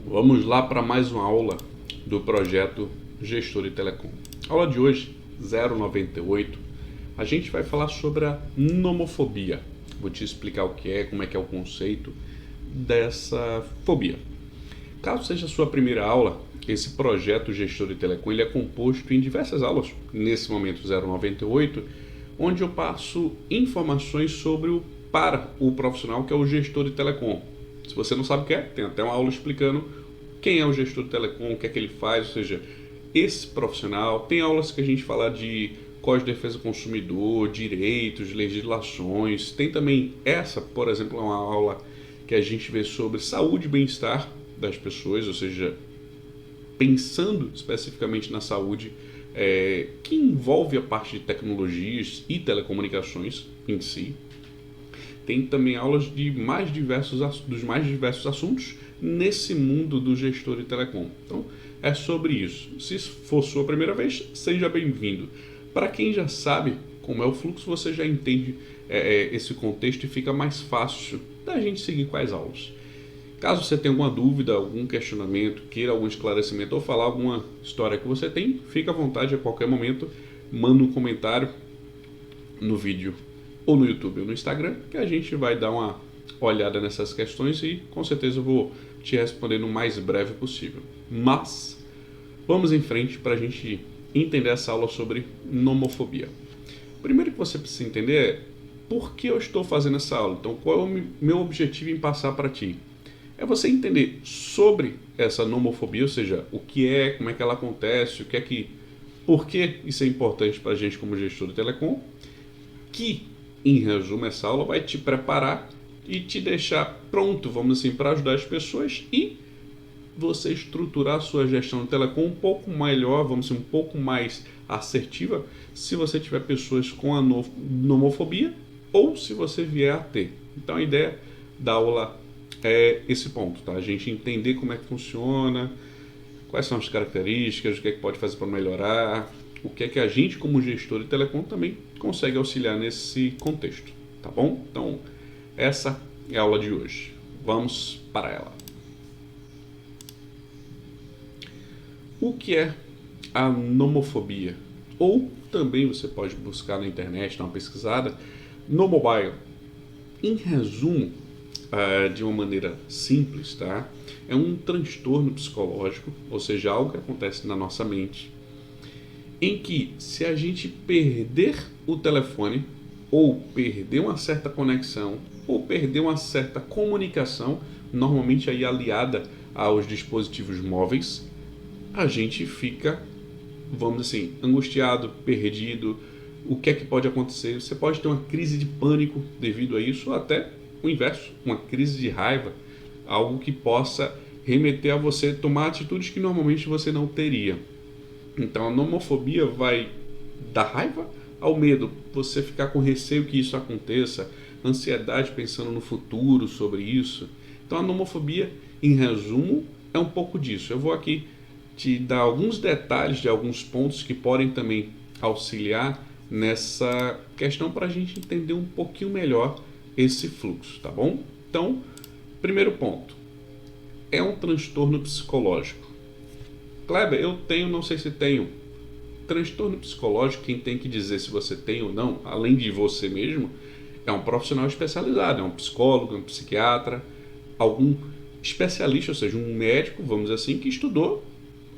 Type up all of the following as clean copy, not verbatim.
Vamos lá para mais uma aula do projeto Gestor de Telecom. Aula de hoje, 098, a gente vai falar sobre a nomofobia. Vou te explicar o que é, como é que é o conceito dessa fobia. Caso seja a sua primeira aula, esse projeto Gestor de Telecom ele é composto em diversas aulas, nesse momento 098, onde eu passo informações sobre para o profissional que é o gestor de telecom. Se você não sabe o que é, tem até uma aula explicando quem é o gestor de telecom, o que é que ele faz, ou seja, esse profissional. Tem aulas que a gente fala de Código de Defesa do Consumidor, direitos, legislações. Tem também essa, por exemplo, uma aula que a gente vê sobre saúde e bem-estar das pessoas, ou seja, pensando especificamente na saúde, que envolve a parte de tecnologias e telecomunicações em si. Tem também aulas de dos mais diversos assuntos nesse mundo do gestor de telecom. Então, é sobre isso. Se for sua primeira vez, seja bem-vindo. Para quem já sabe como é o fluxo, você já entende esse contexto e fica mais fácil da gente seguir com as aulas. Caso você tenha alguma dúvida, algum questionamento, queira algum esclarecimento ou falar alguma história que você tem, fica à vontade a qualquer momento, manda um comentário no vídeo ou no YouTube ou no Instagram, que a gente vai dar uma olhada nessas questões e com certeza eu vou te responder no mais breve possível. Mas vamos em frente para a gente entender essa aula sobre nomofobia. Primeiro que você precisa entender é por que eu estou fazendo essa aula. Então, qual é o meu objetivo em passar para ti? É você entender sobre essa nomofobia, ou seja, o que é, como é que ela acontece, por que isso é importante para a gente como gestor de telecom, que, em resumo, essa aula vai te preparar e te deixar pronto, vamos assim, para ajudar as pessoas e você estruturar a sua gestão de telecom um pouco melhor, vamos dizer, um pouco mais assertiva, se você tiver pessoas com a nomofobia ou se você vier a ter. Então a ideia da aula é esse ponto, tá? A gente entender como é que funciona, quais são as características, o que é que pode fazer para melhorar, o que é que a gente como gestor de telecom também consegue auxiliar nesse contexto, tá bom? Então essa é a aula de hoje. Vamos para ela. O que é a nomofobia? Ou também você pode buscar na internet, dar uma pesquisada, no mobile. Em resumo, de uma maneira simples, tá? É um transtorno psicológico, ou seja, algo que acontece na nossa mente, em que se a gente perder o telefone, ou perder uma certa conexão, ou perder uma certa comunicação, normalmente aí aliada aos dispositivos móveis, a gente fica, vamos dizer assim, angustiado, perdido. O que é que pode acontecer? Você pode ter uma crise de pânico devido a isso, ou até o inverso, uma crise de raiva, algo que possa remeter a você tomar atitudes que normalmente você não teria. Então a nomofobia vai da raiva ao medo, você ficar com receio que isso aconteça, ansiedade pensando no futuro sobre isso. Então a nomofobia, em resumo, é um pouco disso. Eu vou aqui te dar alguns detalhes de alguns pontos que podem também auxiliar nessa questão para a gente entender um pouquinho melhor esse fluxo, tá bom? Então, primeiro ponto, é um transtorno psicológico. Kleber, eu tenho, não sei se tenho. Transtorno psicológico, quem tem que dizer se você tem ou não, além de você mesmo, é um profissional especializado, é um psicólogo, um psiquiatra, algum especialista, ou seja, um médico, vamos dizer assim, que estudou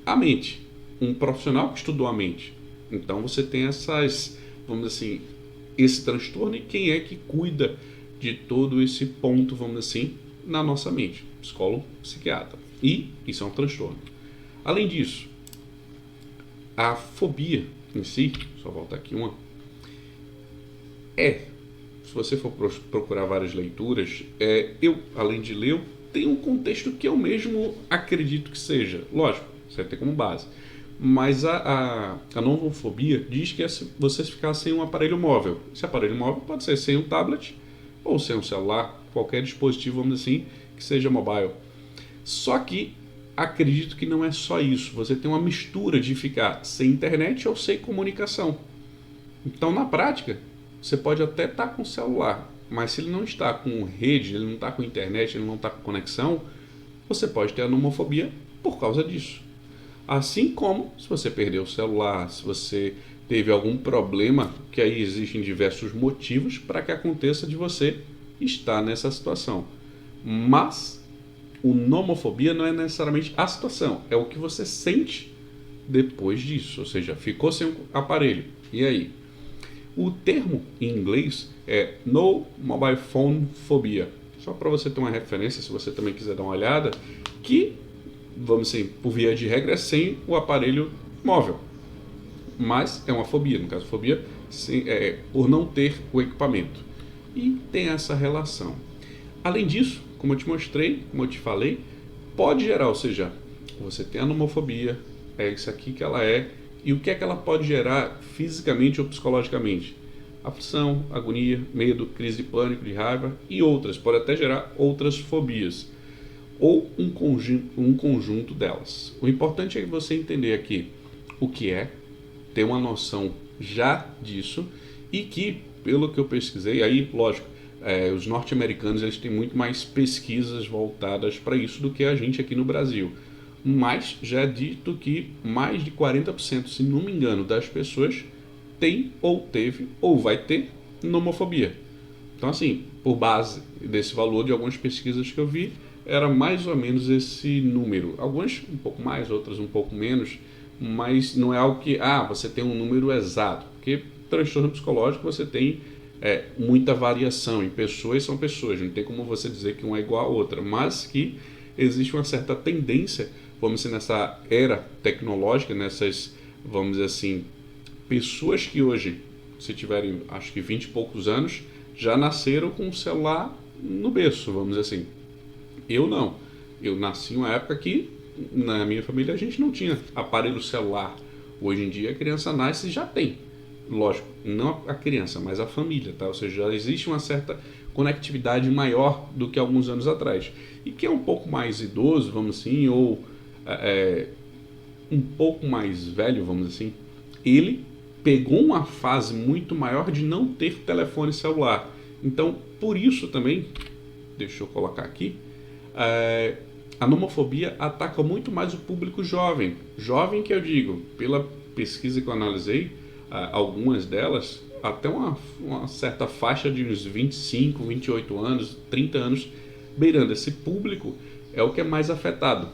a mente, um profissional que estudou a mente. Então você tem essas, vamos dizer assim, esse transtorno e quem é que cuida de todo esse ponto, vamos dizer assim, na nossa mente, psicólogo, psiquiatra. E isso é um transtorno. Além disso, a fobia em si, só voltar aqui se você for procurar várias leituras, eu, além de ler, eu tenho um contexto que eu mesmo acredito que seja. Lógico, você vai ter como base. Mas a nomofobia diz que é se você ficar sem um aparelho móvel. Esse aparelho móvel pode ser sem um tablet ou sem um celular, qualquer dispositivo, vamos dizer assim, que seja mobile. Só que acredito que não é só isso. Você tem uma mistura de ficar sem internet ou sem comunicação. Então, na prática, você pode até estar com o celular, mas se ele não está com rede, ele não está com internet, ele não está com conexão, você pode ter a nomofobia por causa disso. Assim como se você perdeu o celular, se você teve algum problema, que aí existem diversos motivos para que aconteça de você estar nessa situação. Mas o nomofobia não é necessariamente a situação, é o que você sente depois disso, ou seja, ficou sem o aparelho. E aí? O termo em inglês é No Mobile Phone Phobia. Só para você ter uma referência, se você também quiser dar uma olhada, que, vamos dizer, por via de regra, é sem o aparelho móvel. Mas é uma fobia, no caso, fobia por não ter o equipamento. E tem essa relação. Além disso, como eu te mostrei, como eu te falei, pode gerar, ou seja, você tem a nomofobia, é isso aqui que ela é, e o que é que ela pode gerar fisicamente ou psicologicamente? Aflição, agonia, medo, crise de pânico, de raiva e outras. Pode até gerar outras fobias. Ou um conjunto delas. O importante é você entender aqui o que é, ter uma noção já disso e que, pelo que eu pesquisei, aí, lógico, os norte-americanos eles têm muito mais pesquisas voltadas para isso do que a gente aqui no Brasil. Mas já é dito que mais de 40%, se não me engano, das pessoas tem ou teve ou vai ter nomofobia. Então, assim, por base desse valor de algumas pesquisas que eu vi, era mais ou menos esse número. Algumas um pouco mais, outras um pouco menos, mas não é algo que, você tem um número exato. Porque transtorno psicológico você tem muita variação, e pessoas são pessoas, não tem como você dizer que uma é igual a outra, mas que existe uma certa tendência, vamos dizer, nessa era tecnológica, nessas, vamos dizer assim, pessoas que hoje, se tiverem acho que 20 e poucos anos, já nasceram com o celular no berço, vamos dizer assim. Eu não. Eu nasci em uma época que na minha família a gente não tinha aparelho celular. Hoje em dia a criança nasce e já tem. Lógico, não a criança, mas a família, tá? Ou seja, já existe uma certa conectividade maior do que alguns anos atrás. E quem é um pouco mais idoso, vamos assim, ou um pouco mais velho, vamos assim, ele pegou uma fase muito maior de não ter telefone celular. Então, por isso também, deixa eu colocar aqui, a nomofobia ataca muito mais o público jovem. Jovem que eu digo, pela pesquisa que eu analisei, algumas delas, até uma certa faixa de uns 25, 28 anos, 30 anos, beirando. Esse público é o que é mais afetado,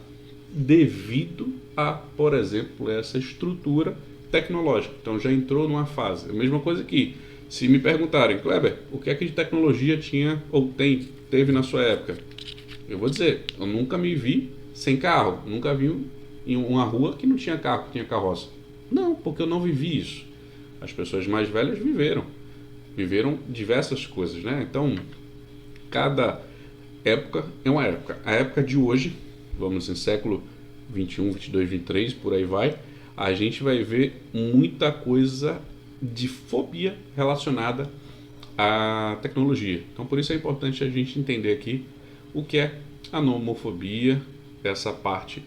devido a, por exemplo, essa estrutura tecnológica. Então já entrou numa fase. A mesma coisa que, se me perguntarem, Kleber, o que é que de tecnologia tinha ou teve na sua época? Eu vou dizer, eu nunca me vi sem carro, nunca vi em uma rua que não tinha carro, que tinha carroça. Não, porque eu não vivi isso. As pessoas mais velhas viveram diversas coisas, né? Então, cada época é uma época. A época de hoje, vamos em século 21, 22, 23, por aí vai, a gente vai ver muita coisa de fobia relacionada à tecnologia. Então, por isso é importante a gente entender aqui o que é a nomofobia, essa parte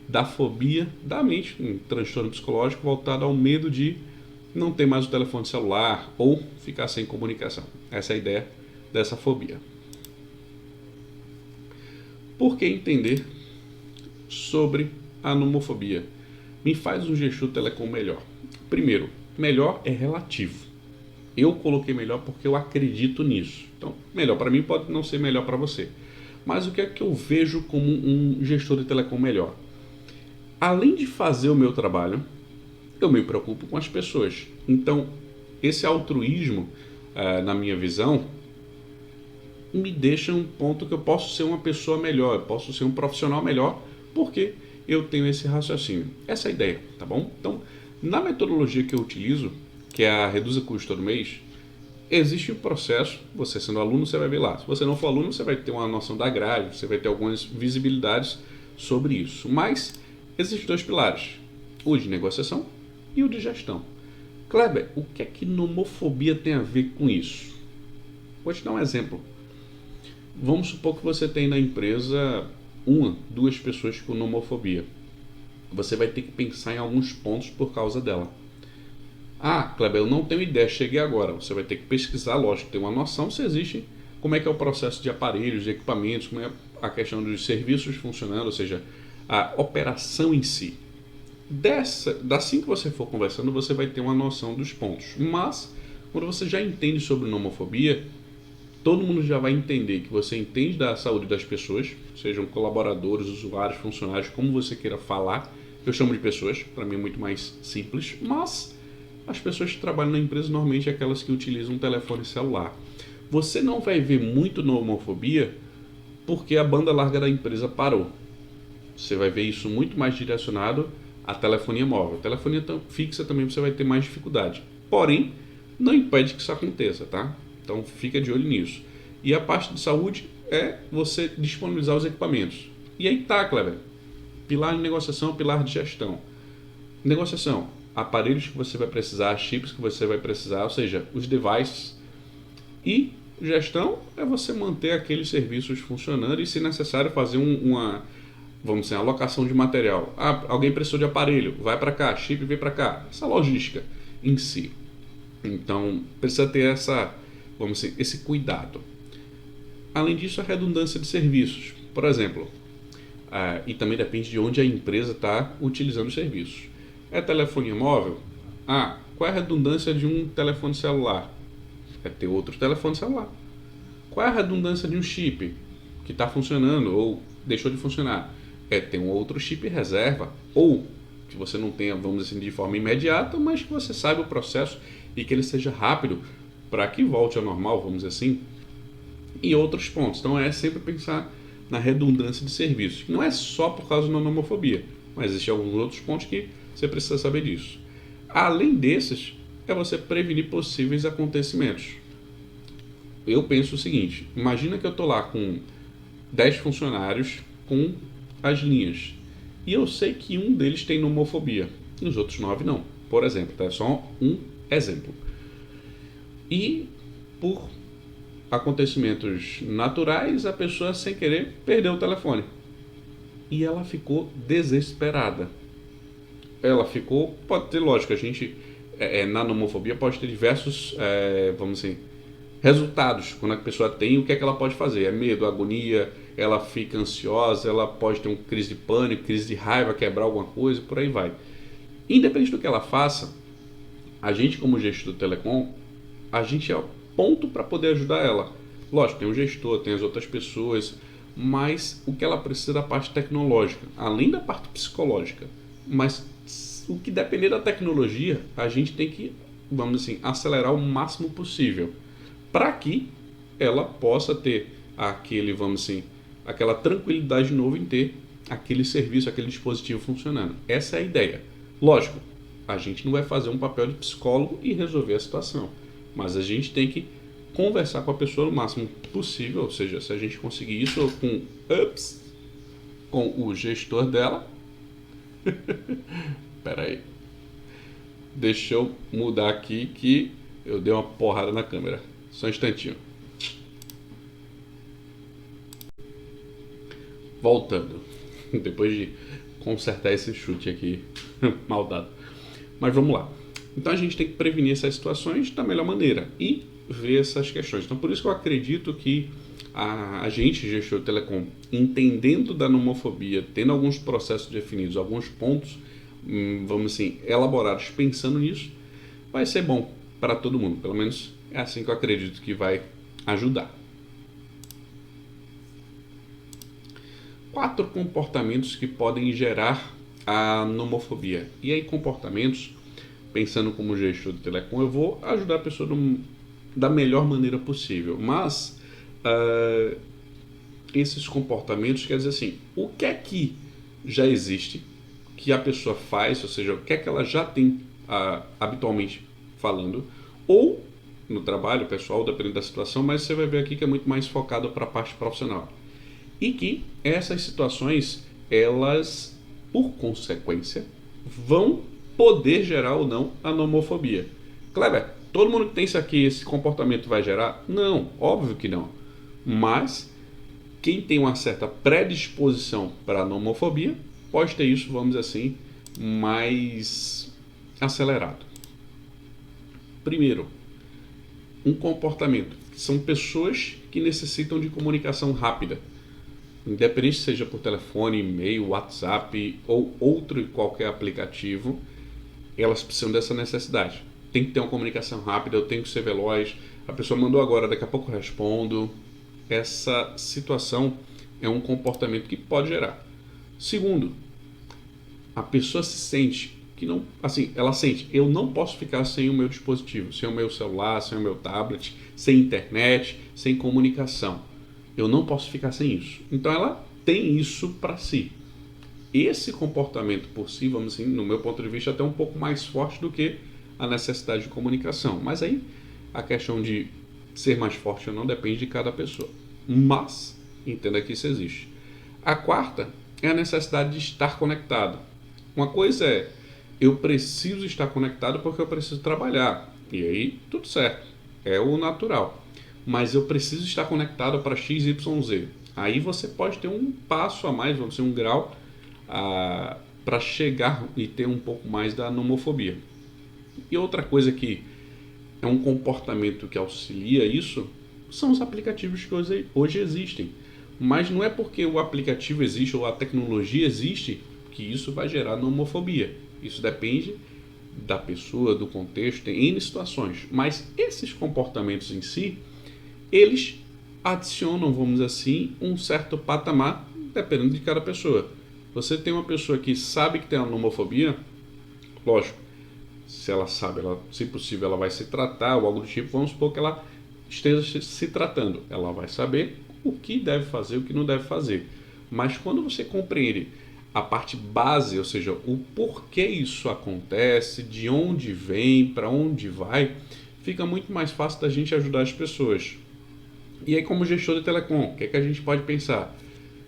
da fobia da mente, um transtorno psicológico voltado ao medo de não ter mais o telefone celular ou ficar sem comunicação. Essa é a ideia dessa fobia. Por que entender sobre a nomofobia? Me faz um gestor telecom melhor. Primeiro, melhor é relativo. Eu coloquei melhor porque eu acredito nisso. Então, melhor para mim pode não ser melhor para você. Mas o que é que eu vejo como um gestor de telecom melhor? Além de fazer o meu trabalho, eu me preocupo com as pessoas. Então, esse altruísmo, na minha visão, me deixa um ponto que eu posso ser uma pessoa melhor, eu posso ser um profissional melhor, porque eu tenho esse raciocínio. Essa é a ideia, tá bom? Então, na metodologia que eu utilizo, que é a Reduza Custo todo mês, existe um processo, você sendo aluno, você vai ver lá. Se você não for aluno, você vai ter uma noção da grade, você vai ter algumas visibilidades sobre isso. Mas existem dois pilares, o de negociação e o de gestão. Kleber, o que é que nomofobia tem a ver com isso? Vou te dar um exemplo. Vamos supor que você tem na empresa duas pessoas com nomofobia. Você vai ter que pensar em alguns pontos por causa dela. Kleber, eu não tenho ideia, cheguei agora. Você vai ter que pesquisar, lógico, ter uma noção se existem como é que é o processo de aparelhos, de equipamentos, como é a questão dos serviços funcionando, ou seja, a operação em si. Assim que você for conversando, você vai ter uma noção dos pontos. Mas, quando você já entende sobre nomofobia, todo mundo já vai entender que você entende da saúde das pessoas, sejam colaboradores, usuários, funcionários, como você queira falar. Eu chamo de pessoas, para mim é muito mais simples, mas as pessoas que trabalham na empresa normalmente é aquelas que utilizam um telefone celular. Você não vai ver muito nomofobia porque a banda larga da empresa parou. Você vai ver isso muito mais direcionado à telefonia móvel. Telefonia fixa também você vai ter mais dificuldade. Porém, não impede que isso aconteça, tá? Então fica de olho nisso. E a parte de saúde é você disponibilizar os equipamentos. E aí tá, Kleber. Pilar de negociação, pilar de gestão. Negociação, aparelhos que você vai precisar, chips que você vai precisar, ou seja, os devices. E gestão é você manter aqueles serviços funcionando e, se necessário, fazer vamos dizer, alocação de material. Alguém precisou de aparelho, vai para cá, chip vem para cá. Essa logística em si. Então, precisa ter vamos dizer, esse cuidado. Além disso, a redundância de serviços. Por exemplo, e também depende de onde a empresa está utilizando os serviços. É telefonia móvel? Qual é a redundância de um telefone celular? É ter outro telefone celular. Qual é a redundância de um chip que está funcionando ou deixou de funcionar? É ter um outro chip reserva, ou que você não tenha, vamos dizer assim, de forma imediata, mas que você saiba o processo e que ele seja rápido para que volte ao normal, vamos dizer assim, e outros pontos. Então é sempre pensar na redundância de serviços, que não é só por causa da nomofobia, mas existem alguns outros pontos que você precisa saber disso. Além desses, é você prevenir possíveis acontecimentos. Eu penso o seguinte, imagina que eu estou lá com 10 funcionários com as linhas, e eu sei que um deles tem nomofobia, e os outros 9 não, por exemplo, tá? É só um exemplo. E por acontecimentos naturais, a pessoa sem querer perdeu o telefone. E ela ficou desesperada. Pode ter, lógico, a gente na nomofobia pode ter diversos, vamos dizer, resultados. Quando a pessoa tem, o que é que ela pode fazer? É medo, agonia, ela fica ansiosa, ela pode ter uma crise de pânico, crise de raiva, quebrar alguma coisa, por aí vai. Independente do que ela faça, a gente como gestor do telecom, a gente é o ponto para poder ajudar ela. Lógico, tem o gestor, tem as outras pessoas, mas o que ela precisa é da parte tecnológica, além da parte psicológica. Mas o que depender da tecnologia, a gente tem que, vamos assim, acelerar o máximo possível, para que ela possa ter vamos assim, aquela tranquilidade de novo em ter aquele serviço, aquele dispositivo funcionando. Essa é a ideia. Lógico, a gente não vai fazer um papel de psicólogo e resolver a situação, mas a gente tem que conversar com a pessoa o máximo possível, ou seja, se a gente conseguir isso com o gestor dela. Pera aí, deixa eu mudar aqui que eu dei uma porrada na câmera, só um instantinho. Voltando, depois de consertar esse chute aqui mal dado, mas vamos lá. Então a gente tem que prevenir essas situações da melhor maneira e ver essas questões. Então por isso que eu acredito que a gente, gestor de telecom, entendendo da nomofobia, tendo alguns processos definidos, alguns pontos, vamos assim, elaborados pensando nisso, vai ser bom para todo mundo. Pelo menos é assim que eu acredito que vai ajudar. 4 comportamentos que podem gerar a nomofobia. E aí comportamentos, pensando como gestor de telecom, eu vou ajudar a pessoa da melhor maneira possível. Mas esses comportamentos, quer dizer assim, o que é que já existe, que a pessoa faz, ou seja, o que é que ela já tem habitualmente falando, ou no trabalho pessoal, dependendo da situação, mas você vai ver aqui que é muito mais focado para a parte profissional. E que essas situações, elas, por consequência, vão poder gerar ou não a nomofobia. Kleber, todo mundo que tem isso aqui, esse comportamento vai gerar? Não, óbvio que não. Mas quem tem uma certa predisposição para a nomofobia pode ter isso, vamos dizer assim, mais acelerado. Primeiro, um comportamento são pessoas que necessitam de comunicação rápida. Independente seja por telefone, e-mail, WhatsApp ou outro qualquer aplicativo, elas precisam dessa necessidade. Tem que ter uma comunicação rápida, eu tenho que ser veloz. A pessoa mandou agora, daqui a pouco eu respondo. Essa situação é um comportamento que pode gerar. Segundo, a pessoa se sente que não, assim, ela sente, eu não posso ficar sem o meu dispositivo, sem o meu celular, sem o meu tablet, sem internet, sem comunicação. Eu não posso ficar sem isso. Então ela tem isso para si. Esse comportamento por si, vamos assim, no meu ponto de vista, é até um pouco mais forte do que a necessidade de comunicação. Mas aí a questão de ser mais forte ou não depende de cada pessoa. Mas entenda que isso existe. A quarta é a necessidade de estar conectado. Uma coisa é, eu preciso estar conectado porque eu preciso trabalhar. E aí, tudo certo. É o natural. Mas eu preciso estar conectado para X, Y, Z. Aí você pode ter um passo a mais, vamos dizer, um grau para chegar e ter um pouco mais da nomofobia. E outra coisa que é um comportamento que auxilia isso são os aplicativos que hoje existem. Mas não é porque o aplicativo existe ou a tecnologia existe que isso vai gerar nomofobia. Isso depende da pessoa, do contexto, tem N situações. Mas esses comportamentos em si, eles adicionam, vamos dizer assim, um certo patamar dependendo de cada pessoa. Você tem uma pessoa que sabe que tem a nomofobia, lógico, se ela sabe, se possível, ela vai se tratar ou algo do tipo, vamos supor que ela esteja se tratando. Ela vai saber o que deve fazer, o que não deve fazer. Mas quando você compreende a parte base, ou seja, o porquê isso acontece, de onde vem, para onde vai, fica muito mais fácil da gente ajudar as pessoas. E aí, como gestor de telecom, o que é que a gente pode pensar?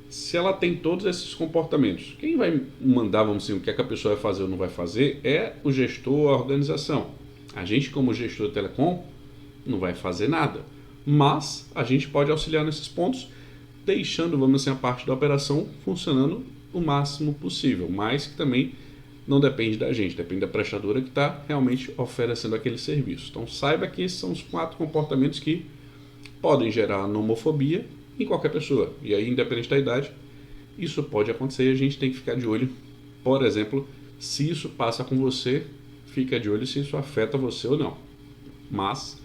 Se ela tem todos esses comportamentos, quem vai mandar, vamos dizer, o que é que a pessoa vai fazer ou não vai fazer é o gestor, a organização. A gente, como gestor de telecom, não vai fazer nada. Mas a gente pode auxiliar nesses pontos, deixando, vamos dizer, a parte da operação funcionando o máximo possível, mas que também não depende da gente, depende da prestadora que está realmente oferecendo aquele serviço. Então saiba que esses são os 4 comportamentos que podem gerar nomofobia em qualquer pessoa. E aí, independente da idade, isso pode acontecer e a gente tem que ficar de olho. Por exemplo, se isso passa com você, fica de olho se isso afeta você ou não. Mas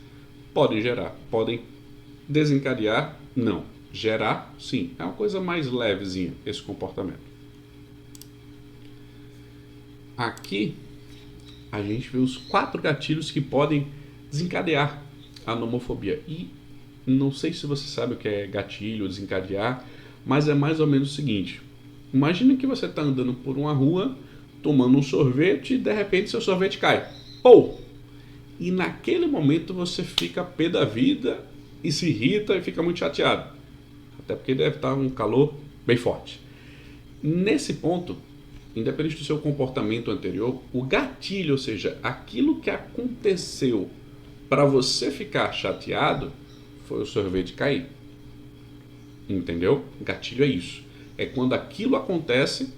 podem gerar, podem desencadear, não. Gerar, sim. É uma coisa mais levezinha esse comportamento. Aqui a gente vê os 4 gatilhos que podem desencadear a nomofobia. E não sei se você sabe o que é gatilho, desencadear, mas é mais ou menos o seguinte. Imagina que você está andando por uma rua, tomando um sorvete e de repente seu sorvete cai. Pou! E naquele momento você fica pé da vida e se irrita e fica muito chateado. Até porque deve estar um calor bem forte. Nesse ponto, independente do seu comportamento anterior, o gatilho, ou seja, aquilo que aconteceu para você ficar chateado, foi o sorvete cair. Entendeu? Gatilho é isso. É quando aquilo acontece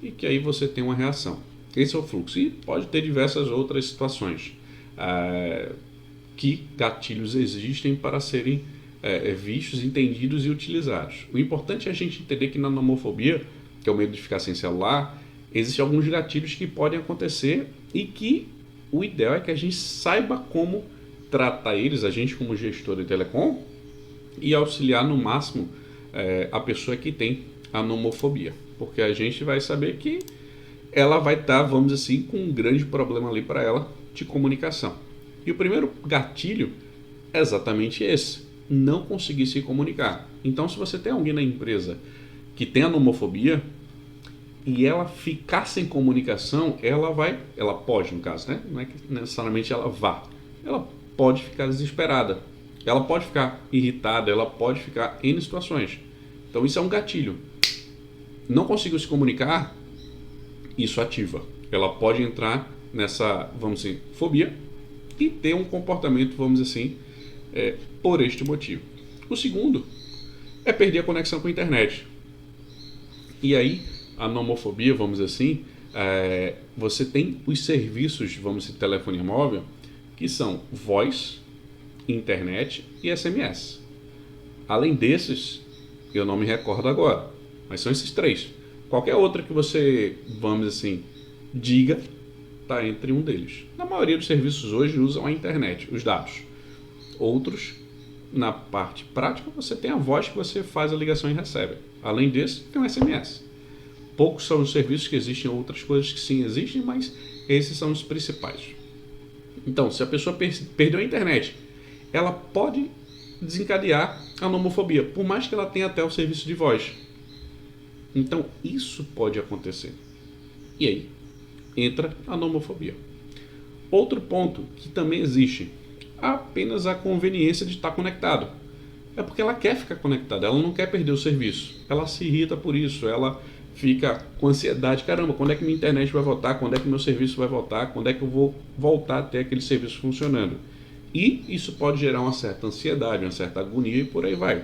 e que aí você tem uma reação. Esse é o fluxo. E pode ter diversas outras situações que gatilhos existem para serem vistos, entendidos e utilizados. O importante é a gente entender que na nomofobia, que é o medo de ficar sem celular, existem alguns gatilhos que podem acontecer e que o ideal é que a gente saiba como tratar eles, a gente como gestor de telecom, e auxiliar no máximo a pessoa que tem a nomofobia. Porque a gente vai saber que ela vai estar, vamos dizer assim, com um grande problema ali para ela de comunicação. E o primeiro gatilho é exatamente esse, não conseguir se comunicar. Então, se você tem alguém na empresa que tem a nomofobia e ela ficar sem comunicação, ela pode, no caso, né? Não é que necessariamente ela vá. Ela pode ficar desesperada, ela pode ficar irritada, ela pode ficar em situações. Então isso é um gatilho. Não conseguiu se comunicar, isso ativa. Ela pode entrar nessa, vamos dizer, fobia e ter um comportamento, vamos dizer assim, por este motivo. O segundo é perder a conexão com a internet. E aí, a nomofobia, vamos dizer assim, você tem os serviços, vamos dizer, telefonia móvel, que são voz internet e SMS. Além desses, eu não me recordo agora, mas são esses três. Qualquer outra que você, vamos assim, diga, está entre um deles. Na maioria dos serviços hoje usam a internet, os dados. Outros, na parte prática, você tem a voz que você faz a ligação e recebe. Além desse, tem o SMS. Poucos são os serviços que existem, outras coisas que sim existem, mas esses são os principais. Então, se a pessoa perdeu a internet, ela pode desencadear a nomofobia, por mais que ela tenha até o serviço de voz. Então, isso pode acontecer. E aí, entra a nomofobia. Outro ponto que também existe, apenas a conveniência de estar conectado. É porque ela quer ficar conectada, ela não quer perder o serviço. Ela se irrita por isso, ela fica com ansiedade. Caramba, quando é que minha internet vai voltar? Quando é que meu serviço vai voltar? Quando é que eu vou voltar a ter aquele serviço funcionando? E isso pode gerar uma certa ansiedade, uma certa agonia e por aí vai.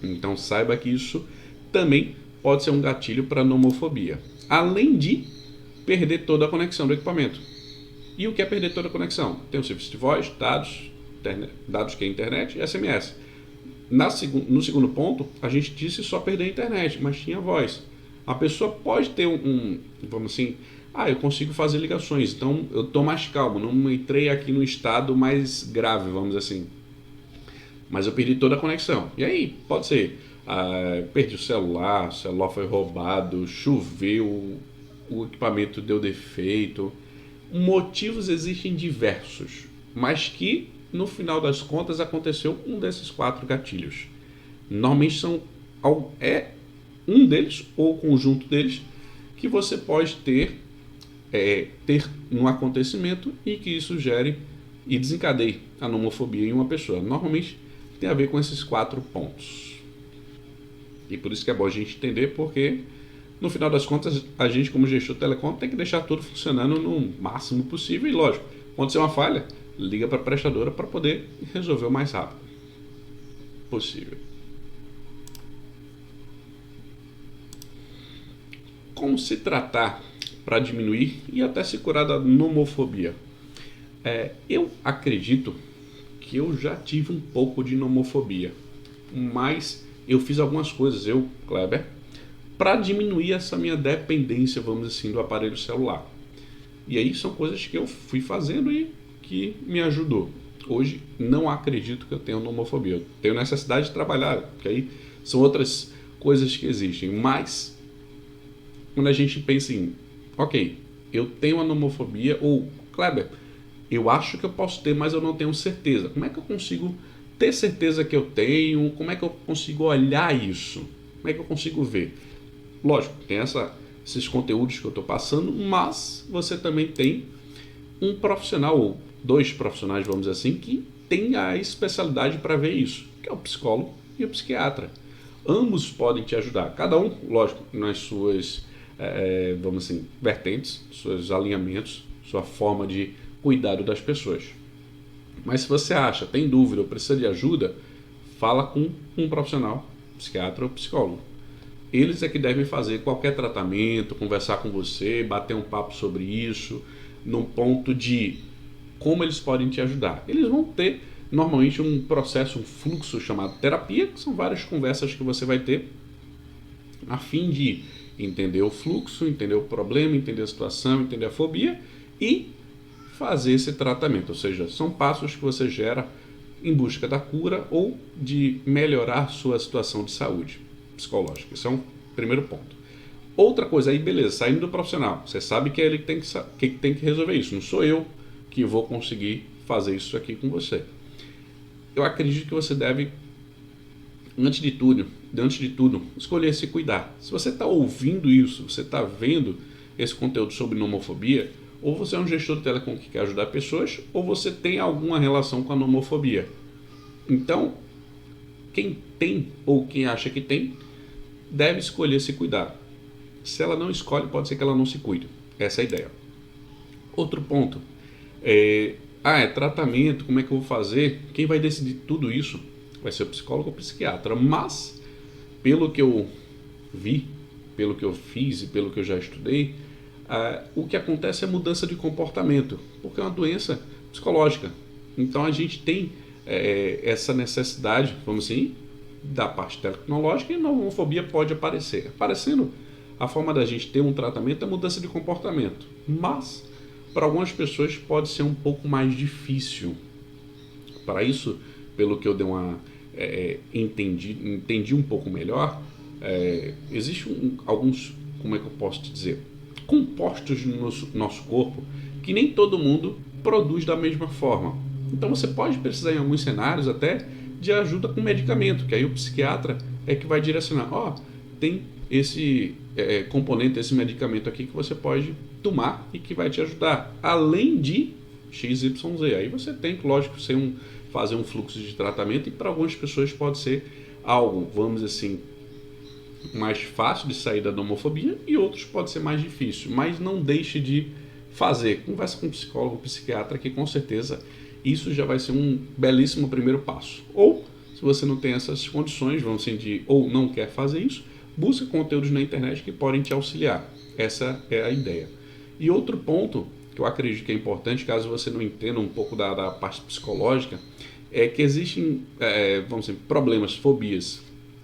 Então saiba que isso também pode ser um gatilho para nomofobia. Além de perder toda a conexão do equipamento. E o que é perder toda a conexão? Tem o serviço de voz, dados que é internet e SMS. No segundo ponto, a gente disse só perder a internet, mas tinha voz. A pessoa pode ter vamos assim, eu consigo fazer ligações, então eu estou mais calmo, não entrei aqui no estado mais grave, vamos assim. Mas eu perdi toda a conexão. E aí, pode ser, perdi o celular foi roubado, choveu, o equipamento deu defeito. Motivos existem diversos, mas que no final das contas aconteceu um desses 4 gatilhos. Normalmente é um deles ou o conjunto deles que você pode ter um acontecimento e que isso gere e desencadeie a nomofobia em uma pessoa. Normalmente tem a ver com esses 4 pontos. E por isso que é bom a gente entender, porque no final das contas a gente, como gestor de telecom, tem que deixar tudo funcionando no máximo possível. E lógico, acontecer uma falha, liga para a prestadora para poder resolver o mais rápido possível. Como se tratar para diminuir e até se curar da nomofobia? Eu acredito que eu já tive um pouco de nomofobia, mas eu fiz algumas coisas, Kleber, para diminuir essa minha dependência, vamos assim, do aparelho celular. E aí são coisas que eu fui fazendo e que me ajudou. Hoje não acredito que eu tenha nomofobia. Eu tenho necessidade de trabalhar, porque aí são outras coisas que existem. Mas quando a gente pensa em, ok, eu tenho a nomofobia, ou Kleber, eu acho que eu posso ter, mas eu não tenho certeza. Como é que eu consigo ter certeza que eu tenho? Como é que eu consigo olhar isso? Como é que eu consigo ver? Lógico, tem esses conteúdos que eu estou passando, mas você também tem um profissional, ou 2 profissionais, vamos dizer assim, que tem a especialidade para ver isso, que é o psicólogo e o psiquiatra. Ambos podem te ajudar, cada um, lógico, nas suas, vamos assim, vertentes, seus alinhamentos, sua forma de cuidado das pessoas. Mas se você acha, tem dúvida ou precisa de ajuda, fala com um profissional, psiquiatra ou psicólogo. Eles é que devem fazer qualquer tratamento, conversar com você, bater um papo sobre isso, num ponto de como eles podem te ajudar. Eles vão ter normalmente um processo, um fluxo chamado terapia, que são várias conversas que você vai ter a fim de entender o fluxo, entender o problema, entender a situação, entender a fobia e fazer esse tratamento. Ou seja, são passos que você gera em busca da cura ou de melhorar sua situação de saúde psicológica. Esse é um primeiro ponto. Outra coisa aí, beleza, saindo do profissional, você sabe que é ele que tem que resolver isso, não sou eu que vou conseguir fazer isso aqui com você. Eu acredito que você deve, antes de tudo, escolher se cuidar. Se você está ouvindo isso, você está vendo esse conteúdo sobre nomofobia, ou você é um gestor de telecom que quer ajudar pessoas, ou você tem alguma relação com a nomofobia. Então, quem tem ou quem acha que tem, deve escolher se cuidar. Se ela não escolhe, pode ser que ela não se cuide. Essa é a ideia. Outro ponto é tratamento, como é que eu vou fazer? Quem vai decidir tudo isso vai ser o psicólogo ou o psiquiatra. Mas, pelo que eu vi, pelo que eu fiz e pelo que eu já estudei, o que acontece é mudança de comportamento, porque é uma doença psicológica. Então a gente tem essa necessidade, vamos assim, da parte tecnológica, e a nomofobia pode aparecer. Aparecendo, a forma da gente ter um tratamento é mudança de comportamento, mas para algumas pessoas pode ser um pouco mais difícil. Para isso, pelo que eu dei entendi um pouco melhor, existem alguns, como é que eu posso te dizer, compostos no nosso corpo que nem todo mundo produz da mesma forma. Então você pode precisar em alguns cenários até de ajuda com medicamento, que aí o psiquiatra é que vai direcionar, tem esse componente, esse medicamento aqui que você pode tomar e que vai te ajudar, além de XYZ. Aí você tem que, lógico, fazer um fluxo de tratamento, e para algumas pessoas pode ser algo, vamos dizer assim, mais fácil de sair da nomofobia, e outros pode ser mais difícil, mas não deixe de fazer. Conversa com um psicólogo, um psiquiatra, que com certeza isso já vai ser um belíssimo primeiro passo. Ou, se você não tem essas condições, vamos dizer, ou não quer fazer isso, busca conteúdos na internet que podem te auxiliar. Essa é a ideia. E outro ponto que eu acredito que é importante, caso você não entenda um pouco da parte psicológica, é que existem, vamos dizer, problemas, fobias,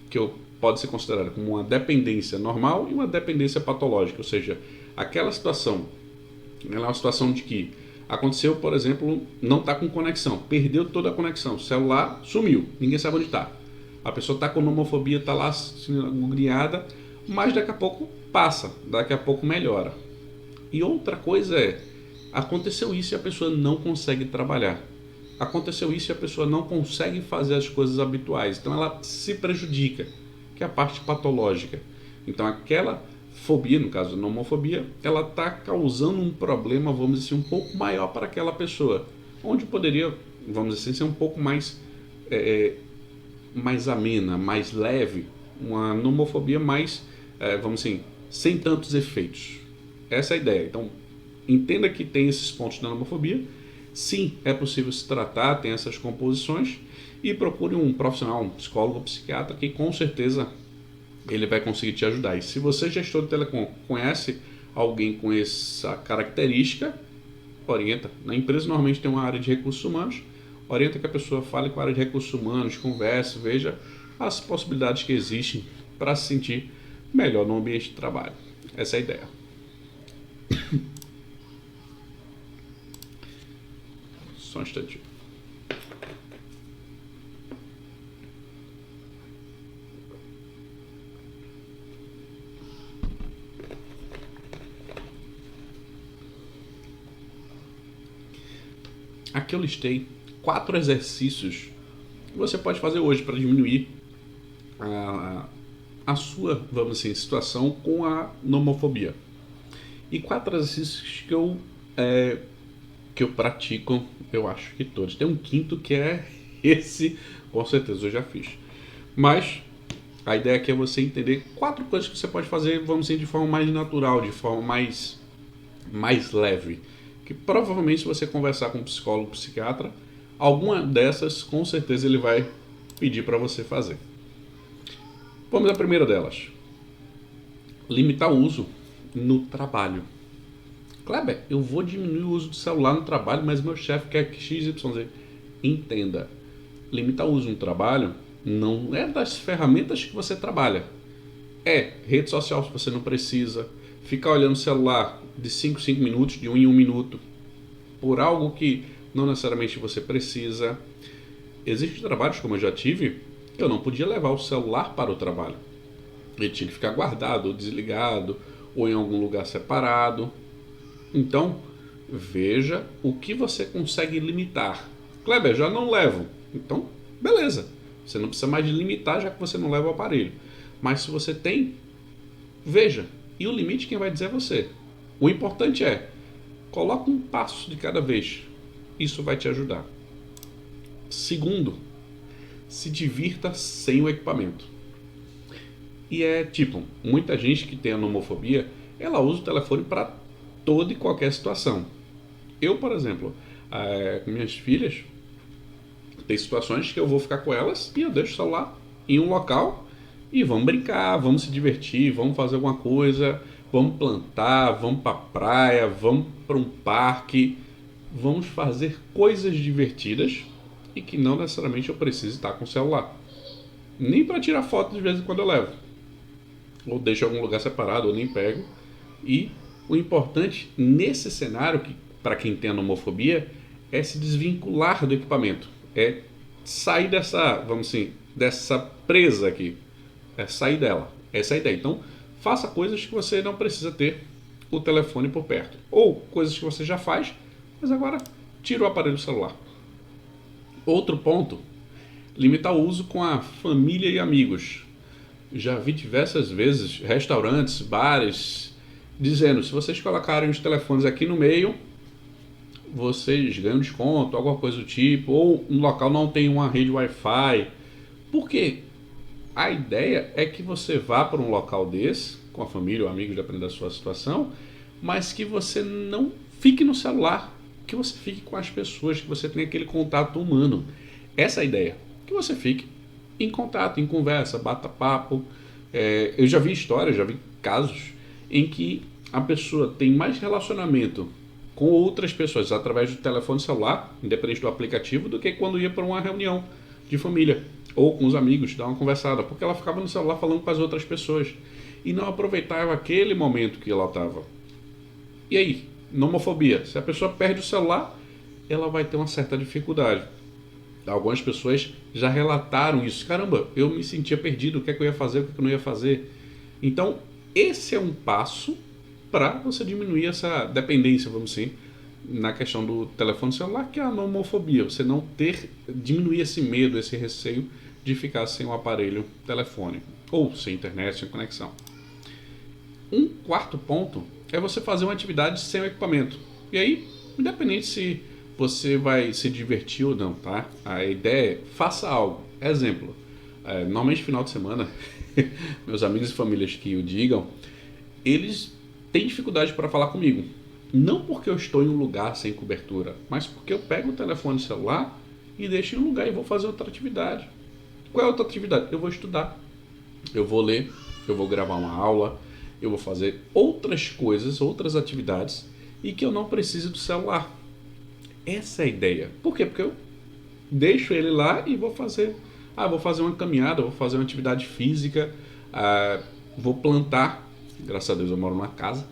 que pode ser considerado como uma dependência normal e uma dependência patológica. Ou seja, aquela situação, ela é uma situação de que aconteceu, por exemplo, não está com conexão, perdeu toda a conexão, o celular sumiu, ninguém sabe onde está. A pessoa está com nomofobia, está lá agoniada, mas daqui a pouco passa, daqui a pouco melhora. E outra coisa aconteceu isso e a pessoa não consegue trabalhar. Aconteceu isso e a pessoa não consegue fazer as coisas habituais. Então ela se prejudica, que é a parte patológica. Então aquela fobia, no caso da nomofobia, ela está causando um problema, vamos dizer assim, um pouco maior para aquela pessoa. Onde poderia, vamos dizer assim, ser um pouco mais, mais amena, mais leve. Uma nomofobia mais, vamos dizer assim, sem tantos efeitos. Essa é a ideia. Então, entenda que tem esses pontos da nomofobia. Sim, é possível se tratar, tem essas composições, e procure um profissional, um psicólogo, um psiquiatra, que com certeza ele vai conseguir te ajudar. E se você, gestor de telecom, conhece alguém com essa característica, orienta. Na empresa normalmente tem uma área de recursos humanos, orienta que a pessoa fale com a área de recursos humanos, converse, veja as possibilidades que existem para se sentir melhor no ambiente de trabalho. Essa é a ideia. Só um instantinho. Aqui eu listei 4 exercícios que você pode fazer hoje para diminuir a sua, vamos dizer, situação com a nomofobia. E 4 exercícios que eu pratico, eu acho que todos. Tem um quinto que é esse, com certeza eu já fiz. Mas a ideia aqui é você entender 4 coisas que você pode fazer, vamos dizer, de forma mais natural, de forma mais leve. Que provavelmente, se você conversar com um psicólogo, um psiquiatra, alguma dessas, com certeza, ele vai pedir para você fazer. Vamos à primeira delas. Limitar o uso no trabalho. Kleber, eu vou diminuir o uso do celular no trabalho, mas meu chefe quer que XYZ. Entenda, limitar o uso no trabalho não é das ferramentas que você trabalha. É rede social se você não precisa, ficar olhando o celular de 5 minutos, de 1 em 1 minuto, por algo que não necessariamente você precisa. Existem trabalhos, como eu já tive, que eu não podia levar o celular para o trabalho. Ele tinha que ficar guardado, ou desligado, ou em algum lugar separado. Então, veja o que você consegue limitar. Kleber, já não levo. Então, beleza. Você não precisa mais de limitar, já que você não leva o aparelho. Mas se você tem, veja. E o limite quem vai dizer é você. O importante é, coloque um passo de cada vez. Isso vai te ajudar. Segundo, se divirta sem o equipamento. E muita gente que tem a nomofobia, ela usa o telefone para toda e qualquer situação. Eu, por exemplo, com minhas filhas, tem situações que eu vou ficar com elas e eu deixo o celular em um local e vamos brincar, vamos se divertir, vamos fazer alguma coisa, vamos plantar, vamos para a praia, vamos para um parque, vamos fazer coisas divertidas e que não necessariamente eu preciso estar com o celular. Nem para tirar foto de vez em quando eu levo. Ou deixo em algum lugar separado, ou nem pego. E o importante nesse cenário, que para quem tem a nomofobia, é se desvincular do equipamento. É sair dessa, vamos assim, dessa presa aqui. É sair dela. Essa é a ideia. Então, faça coisas que você não precisa ter o telefone por perto. Ou coisas que você já faz, mas agora tira o aparelho celular. Outro ponto, limitar o uso com a família e amigos. Já vi diversas vezes restaurantes, bares, dizendo, se vocês colocarem os telefones aqui no meio, vocês ganham desconto, alguma coisa do tipo, ou no local não tem uma rede Wi-Fi. Por quê? A ideia é que você vá para um local desse, com a família ou amigos, dependendo da sua situação, mas que você não fique no celular, que você fique com as pessoas, que você tenha aquele contato humano. Essa é a ideia, que você fique em contato, em conversa, bata papo. Eu já vi histórias, já vi casos em que a pessoa tem mais relacionamento com outras pessoas através do telefone celular, independente do aplicativo, do que quando ia para uma reunião de família ou com os amigos, dar uma conversada, porque ela ficava no celular falando com as outras pessoas e não aproveitava aquele momento que ela estava. E aí, nomofobia, se a pessoa perde o celular, ela vai ter uma certa dificuldade. Algumas pessoas já relataram isso. Caramba, eu me sentia perdido, o que é que eu ia fazer, o que é que eu não ia fazer. Então, esse é um passo para você diminuir essa dependência, vamos dizer, na questão do telefone celular, que é a nomofobia. Você não diminuir esse medo, esse receio de ficar sem o aparelho telefônico, ou sem internet, sem conexão. Um quarto ponto é você fazer uma atividade sem o equipamento. E aí, independente se você vai se divertir ou não, tá? A ideia é, faça algo. Exemplo, normalmente final de semana, meus amigos e famílias que o digam, eles têm dificuldade para falar comigo. Não porque eu estou em um lugar sem cobertura, mas porque eu pego o telefone celular e deixo em um lugar e vou fazer outra atividade. Qual é a outra atividade? Eu vou estudar, eu vou ler, eu vou gravar uma aula, eu vou fazer outras coisas, outras atividades e que eu não preciso do celular. Essa é a ideia. Por quê? Porque eu deixo ele lá e vou fazer. Vou fazer uma caminhada, vou fazer uma atividade física, vou plantar. Graças a Deus eu moro numa casa.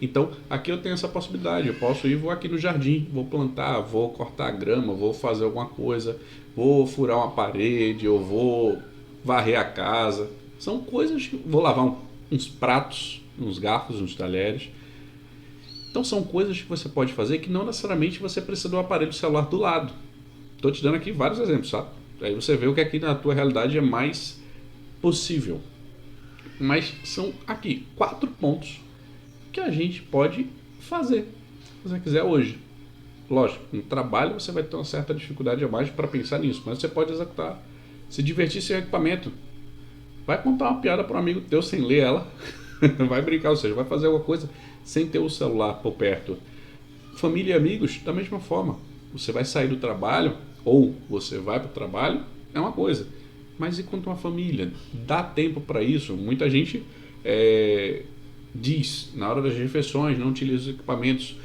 Então aqui eu tenho essa possibilidade. Eu posso ir, vou aqui no jardim, vou plantar, vou cortar a grama, vou fazer alguma coisa, vou furar uma parede, eu vou varrer a casa. São coisas que vou lavar uns pratos, uns garfos, uns talheres. Então são coisas que você pode fazer que não necessariamente você precisa do aparelho celular do lado. Estou te dando aqui vários exemplos, sabe? Aí você vê o que aqui na tua realidade é mais possível. Mas são aqui 4 pontos que a gente pode fazer, se você quiser hoje. Lógico, no trabalho você vai ter uma certa dificuldade a mais para pensar nisso, mas você pode executar, se divertir sem equipamento. Vai contar uma piada para um amigo teu sem ler ela, vai brincar, ou seja, vai fazer alguma coisa sem ter o celular por perto. Família e amigos, da mesma forma. Você vai sair do trabalho, ou você vai para o trabalho, é uma coisa. Mas e quanto a uma família? Dá tempo para isso? Muita gente diz, na hora das refeições, não utiliza os equipamentos.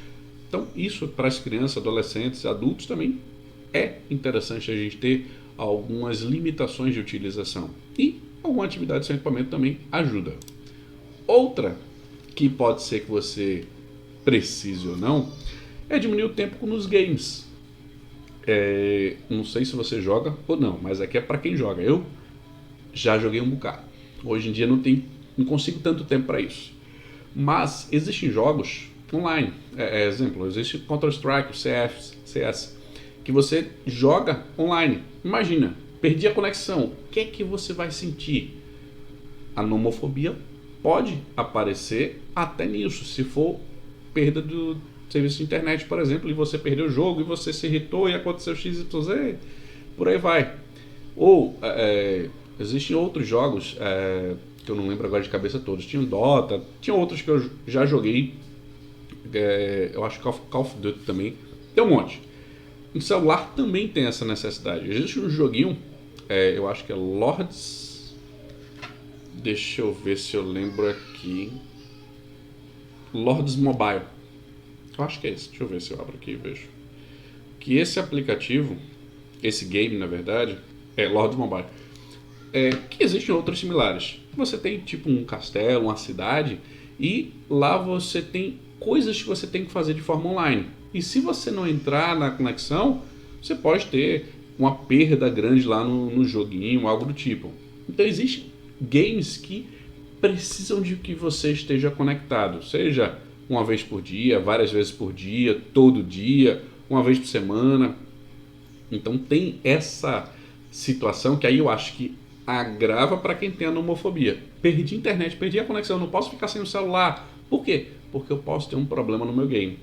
Então, isso para as crianças, adolescentes, adultos também é interessante a gente ter algumas limitações de utilização. E alguma atividade sem equipamento também ajuda. Outra que pode ser que você precise ou não é diminuir o tempo nos games. Não sei se você joga ou não, mas aqui é para quem joga. Eu já joguei um bocado. Hoje em dia não consigo tanto tempo para isso. Mas existem jogos online. Exemplo, existe Counter-Strike, CS, que você joga online. Imagina, perdi a conexão. O que é que você vai sentir? A nomofobia pode aparecer até nisso, se for perda do serviço de internet, por exemplo, e você perdeu o jogo e você se irritou e aconteceu XYZ, por aí vai. Ou existem outros jogos que eu não lembro agora de cabeça todos. Tinha o Dota, tinha outros que eu já joguei, eu acho que Call of Duty também, tem um monte. No celular também tem essa necessidade. Existe um joguinho, eu acho que é Lords. Deixa eu ver se eu lembro aqui. Lords Mobile. Eu acho que é esse. Deixa eu ver se eu abro aqui e vejo. Que esse aplicativo, esse game, na verdade, é Lords Mobile, que existem outros similares. Você tem tipo um castelo, uma cidade, e lá você tem coisas que você tem que fazer de forma online. E se você não entrar na conexão, você pode ter uma perda grande lá no joguinho, algo do tipo. Então existem games que precisam de que você esteja conectado, seja uma vez por dia, várias vezes por dia, todo dia, uma vez por semana. Então tem essa situação que aí eu acho que agrava para quem tem a nomofobia. Perdi a internet, perdi a conexão, não posso ficar sem o celular. Por quê? Porque eu posso ter um problema no meu game.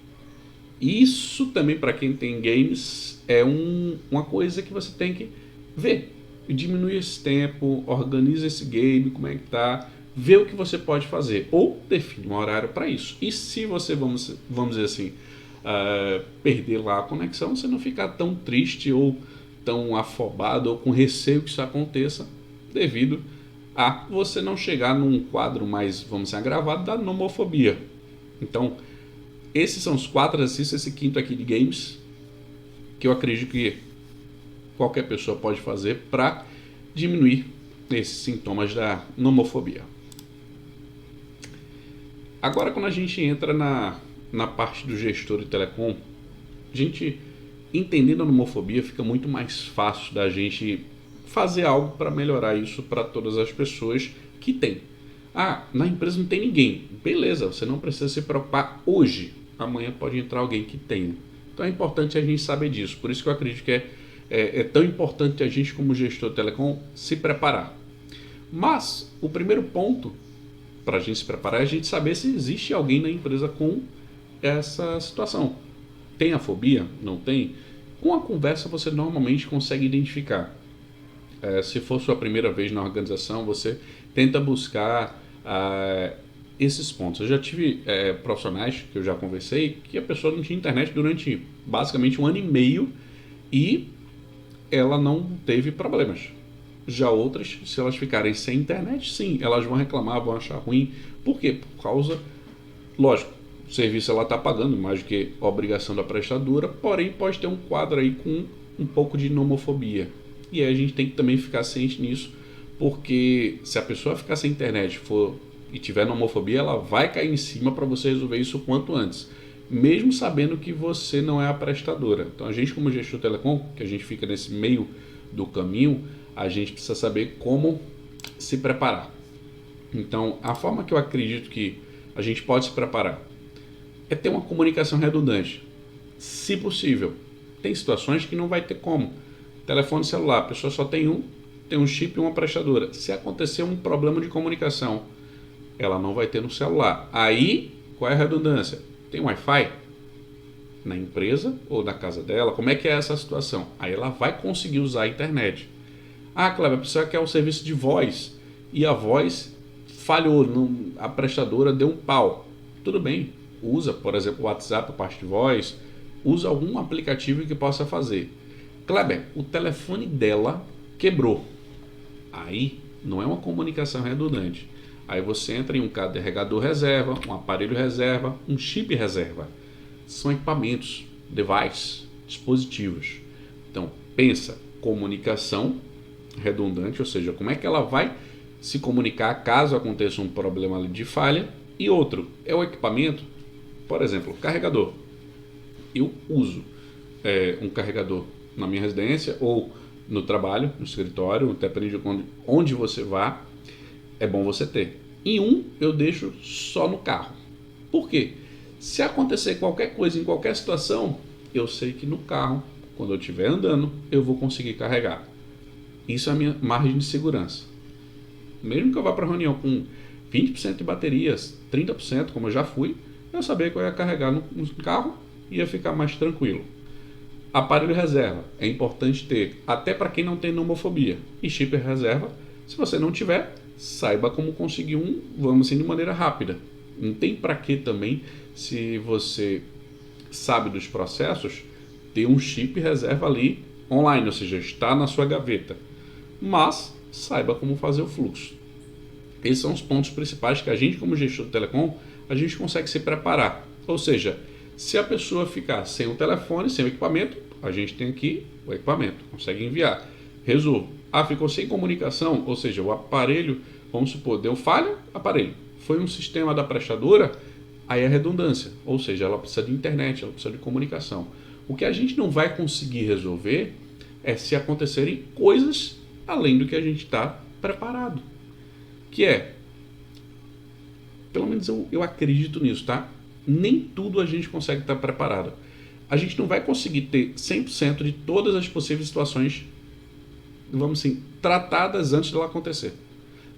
Isso também para quem tem games é uma coisa que você tem que ver. Diminui esse tempo, organiza esse game, como é que tá, vê o que você pode fazer ou define um horário para isso. E se você, vamos dizer assim, perder lá a conexão, você não ficar tão triste ou tão afobado ou com receio que isso aconteça devido a você não chegar num quadro mais, vamos dizer, agravado da nomofobia. Então, esses são os 4 exercícios, esse quinto aqui de games, que eu acredito que qualquer pessoa pode fazer para diminuir esses sintomas da nomofobia. Agora, quando a gente entra na parte do gestor de telecom, a gente, entendendo a nomofobia, fica muito mais fácil da gente fazer algo para melhorar isso para todas as pessoas que tem. Na empresa não tem ninguém. Beleza, você não precisa se preocupar hoje. Amanhã pode entrar alguém que tenha. Então é importante a gente saber disso. Por isso que eu acredito que é tão importante a gente, como gestor de telecom, se preparar. Mas o primeiro ponto para a gente se preparar é a gente saber se existe alguém na empresa com essa situação. Tem a fobia? Não tem? Com a conversa você normalmente consegue identificar. Se for sua primeira vez na organização, você tenta buscar esses pontos. Eu já tive profissionais que eu já conversei que a pessoa não tinha internet durante basicamente 1 ano e meio e ela não teve problemas. Já outras, se elas ficarem sem internet, sim, elas vão reclamar, vão achar ruim. Por quê? Por causa, lógico, o serviço ela está pagando mais do que a obrigação da prestadora, porém pode ter um quadro aí com um pouco de nomofobia. E aí a gente tem que também ficar ciente nisso, porque se a pessoa ficar sem internet e tiver nomofobia, ela vai cair em cima para você resolver isso o quanto antes, mesmo sabendo que você não é a prestadora. Então a gente, como gestor telecom, que a gente fica nesse meio do caminho, a gente precisa saber como se preparar. Então a forma que eu acredito que a gente pode se preparar é ter uma comunicação redundante, se possível. Tem situações que não vai ter como. Telefone celular, a pessoa só tem um chip e uma prestadora. Se acontecer um problema de comunicação, ela não vai ter no celular. Aí, qual é a redundância? Tem Wi-Fi na empresa ou na casa dela? Como é que é essa situação? Aí ela vai conseguir usar a internet. Cleber, a pessoa quer o serviço de voz e a voz falhou, a prestadora deu um pau. Tudo bem, usa, por exemplo, o WhatsApp, a parte de voz, usa algum aplicativo que possa fazer. Kleber, o telefone dela quebrou. Aí não é uma comunicação redundante. Aí você entra em um carregador reserva, um aparelho reserva, um chip reserva. São equipamentos, devices, dispositivos. Então pensa, comunicação redundante, ou seja, como é que ela vai se comunicar caso aconteça um problema ali de falha. E outro, é o equipamento, por exemplo, carregador. Eu uso um carregador na minha residência ou no trabalho, no escritório, depende de onde você vá, é bom você ter. E eu deixo só no carro. Por quê? Se acontecer qualquer coisa em qualquer situação, eu sei que no carro, quando eu estiver andando, eu vou conseguir carregar. Isso é a minha margem de segurança. Mesmo que eu vá para a reunião com 20% de baterias, 30%, como eu já fui, eu sabia que eu ia carregar no carro e ia ficar mais tranquilo. Aparelho reserva é importante ter, até para quem não tem nomofobia. E chip reserva, se você não tiver, saiba como conseguir vamos assim, de maneira rápida. Não tem para que também, se você sabe dos processos, ter um chip reserva ali online, ou seja, está na sua gaveta. Mas saiba como fazer o fluxo. Esses são os pontos principais que a gente, como gestor de telecom, a gente consegue se preparar. Ou seja, se a pessoa ficar sem o telefone, sem o equipamento, A gente tem aqui o equipamento, consegue enviar. Resolvo. Ah, ficou sem comunicação, ou seja, o aparelho, vamos supor, deu falha, aparelho. Foi um sistema da prestadora, aí é redundância, ou seja, ela precisa de internet, ela precisa de comunicação. O que a gente não vai conseguir resolver é se acontecerem coisas além do que a gente está preparado. Que é, pelo menos eu acredito nisso, tá? Nem tudo a gente consegue estar preparado. A gente não vai conseguir ter 100% de todas as possíveis situações, vamos assim, tratadas antes dela acontecer.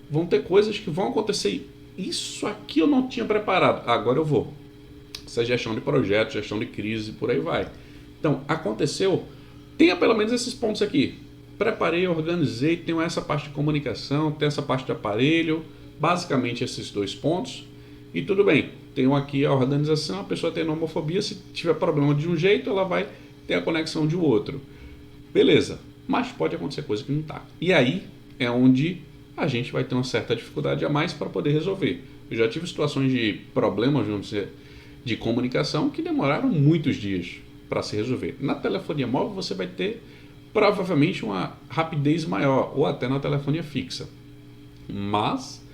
Vão ter coisas que vão acontecer. Isso aqui eu não tinha preparado. Agora eu vou. Isso é gestão de projeto, gestão de crise, por aí vai. Então, aconteceu. Tenha pelo menos esses pontos aqui. Preparei, organizei, tenho essa parte de comunicação, tenho essa parte de aparelho. Basicamente esses 2 pontos. E tudo bem. Tenho aqui a organização, a pessoa tem nomofobia. Se tiver problema de um jeito, ela vai ter a conexão de outro. Beleza. Mas pode acontecer coisa que não está. E aí é onde a gente vai ter uma certa dificuldade a mais para poder resolver. Eu já tive situações de problemas, vamos dizer, de comunicação que demoraram muitos dias para se resolver. Na telefonia móvel você vai ter provavelmente uma rapidez maior, ou até na telefonia fixa. Mas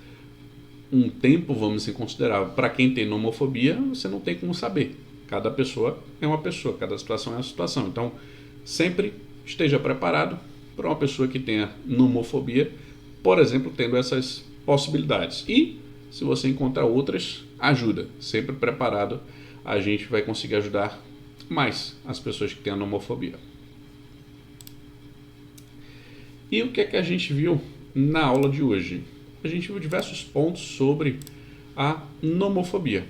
um tempo, vamos dizer, considerável. Para quem tem nomofobia, você não tem como saber. Cada pessoa é uma pessoa, cada situação é uma situação. Então, sempre esteja preparado para uma pessoa que tenha nomofobia, por exemplo, tendo essas possibilidades. E, se você encontrar outras, ajuda. Sempre preparado, a gente vai conseguir ajudar mais as pessoas que têm a nomofobia. E o que é que a gente viu na aula de hoje? A gente viu diversos pontos sobre a nomofobia.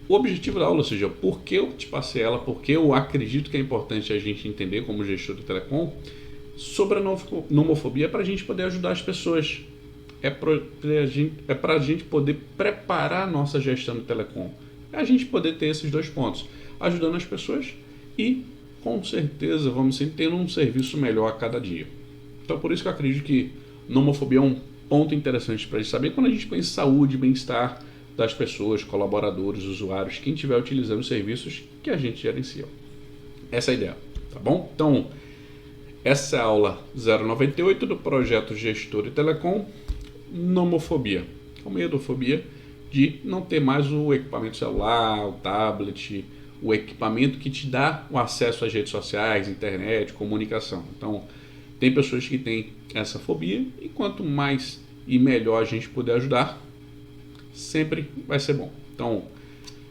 O objetivo da aula, ou seja, por que eu te passei ela, porque eu acredito que é importante a gente entender como gestor de telecom, sobre a nomofobia, é para a gente poder ajudar as pessoas. É para a gente poder preparar a nossa gestão de telecom. É a gente poder ter esses 2 pontos, ajudando as pessoas e, com certeza, vamos sempre tendo um serviço melhor a cada dia. Então, por isso que eu acredito que nomofobia é um ponto interessante para a gente saber quando a gente pensa em saúde e bem-estar das pessoas, colaboradores, usuários, quem estiver utilizando os serviços que a gente gerencia. Essa é a ideia, tá bom? Então, essa é a aula 098 do projeto Gestor de Telecom, nomofobia. É uma edofobia de não ter mais o equipamento celular, o tablet, o equipamento que te dá o acesso às redes sociais, internet, comunicação. Então, tem pessoas que têm essa fobia e quanto mais e melhor a gente puder ajudar, sempre vai ser bom. Então,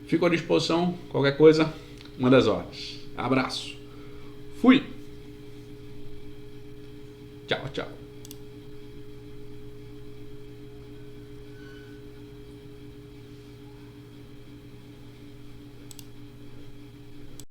fico à disposição, qualquer coisa, manda as ordens. Abraço. Fui. Tchau, tchau.